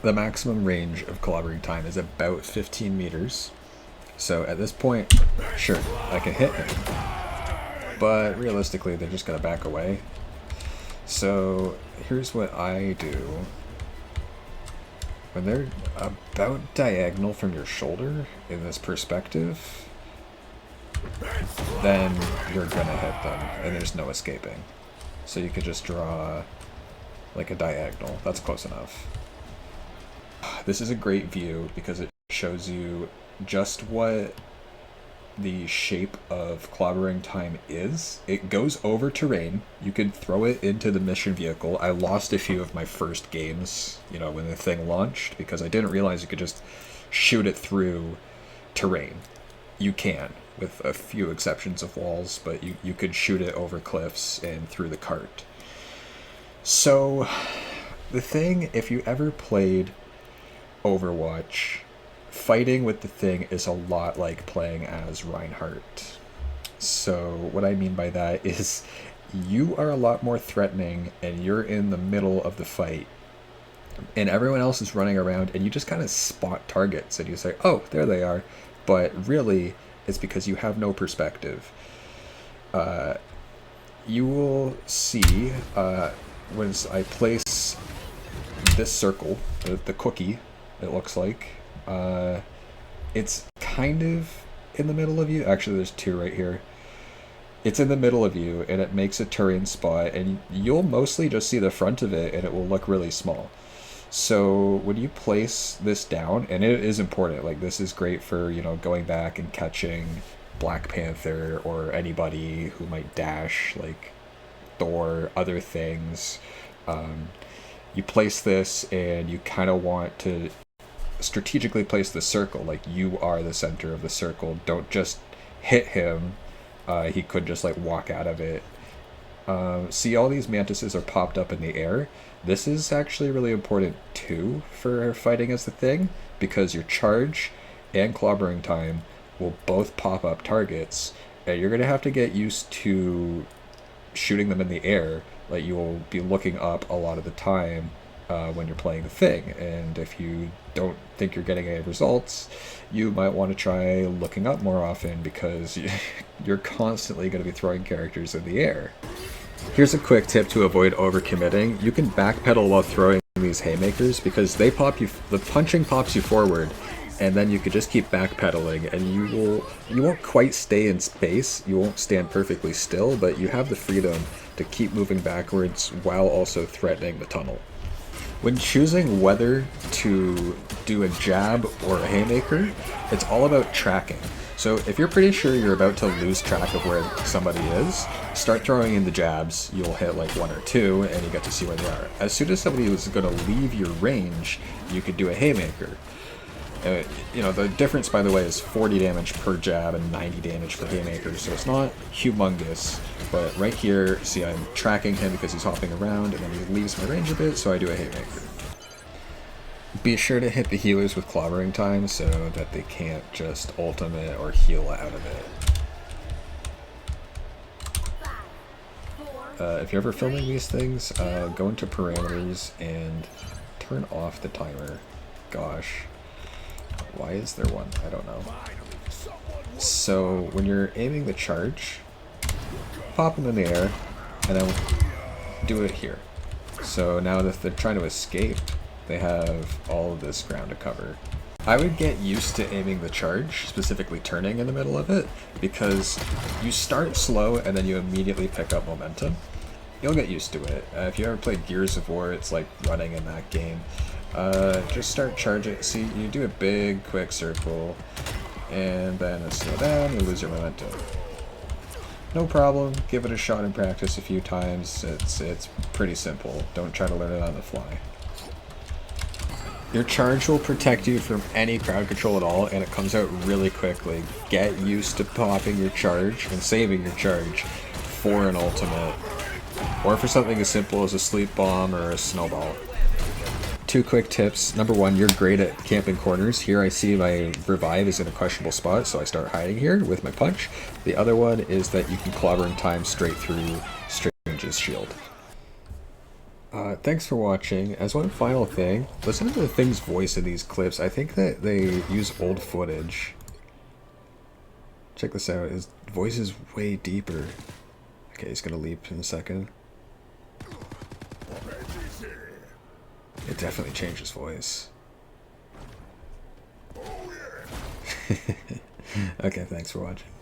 The maximum range of clobbering time is about 15 meters. So at this point, sure, I can hit him. But realistically, they're just going to back away. So here's what I do. When they're about diagonal from your shoulder in this perspective, then you're going to hit them, and there's no escaping. So you could just draw like a diagonal. That's close enough. This is a great view because it shows you just what the shape of clobbering time is. It goes over terrain. You could throw it into the mission vehicle. I lost a few of my first games, you know, when the thing launched, because I didn't realize you could just shoot it through terrain. You can, with a few exceptions of walls, but you could shoot it over cliffs and through the cart. So, the thing, if you ever played Overwatch, fighting with the thing is a lot like playing as Reinhardt. So what I mean by that is you are a lot more threatening and you're in the middle of the fight and everyone else is running around and you just kind of spot targets and you say, oh, there they are. But really, it's because you have no perspective. You will see once I place this circle, the cookie, it looks like, it's kind of in the middle of you. Actually, there's two right here. It's in the middle of you, and it makes a terrain spot, and you'll mostly just see the front of it, and it will look really small. So when you place this down, and it is important, like this is great for, you know, going back and catching Black Panther or anybody who might dash, like Thor, other things. You place this, and you kind of want to strategically place the circle, like you are the center of the circle. Don't just hit him. He could just like walk out of it. See, all these mantises are popped up in the air. This is actually really important too for fighting as the thing, because your charge and clobbering time will both pop up targets, and you're gonna have to get used to shooting them in the air. Like you will be looking up a lot of the time when you're playing the thing, and if you don't think you're getting any results, you might want to try looking up more often, because you're constantly going to be throwing characters in the air. Here's a quick tip to avoid overcommitting. You can backpedal while throwing these haymakers, because they pop you, the punching pops you forward, and then you could just keep backpedaling, and you won't quite stay in space, you won't stand perfectly still, but you have the freedom to keep moving backwards while also threatening the tunnel. When choosing whether to do a jab or a haymaker, it's all about tracking. So if you're pretty sure you're about to lose track of where somebody is, start throwing in the jabs. You'll hit like one or two, and you get to see where they are. As soon as somebody is going to leave your range, you could do a haymaker. You know, the difference, by the way, is 40 damage per jab and 90 damage per haymaker, so it's not humongous. But right here, see, I'm tracking him because he's hopping around, and then he leaves my range a bit, so I do a haymaker. Be sure to hit the healers with clobbering time so that they can't just ultimate or heal out of it. If you're ever filming these things, go into parameters and turn off the timer. Gosh. Why is there one? I don't know. So when you're aiming the charge, pop them in the air, and then do it here. So now that they're trying to escape, they have all of this ground to cover. I would get used to aiming the charge, specifically turning in the middle of it, because you start slow and then you immediately pick up momentum. You'll get used to it. If you ever played Gears of War, it's like running in that game. Just start charging. See, you do a big, quick circle, and then slow down, you lose your momentum. No problem, give it a shot in practice a few times. It's pretty simple. Don't try to learn it on the fly. Your charge will protect you from any crowd control at all, and it comes out really quickly. Get used to popping your charge and saving your charge for an ultimate, or for something as simple as a sleep bomb or a snowball. Two quick tips. Number one, you're great at camping corners. Here I see my revive is in a questionable spot, so I start hiding here with my punch. The other one is that you can clobber in time straight through Strange's shield. Thanks for watching. As one final thing, listen to the Thing's voice in these clips. I think that they use old footage. Check this out. His voice is way deeper. Okay, he's gonna leap in a second. It definitely changed his voice. Okay, thanks for watching.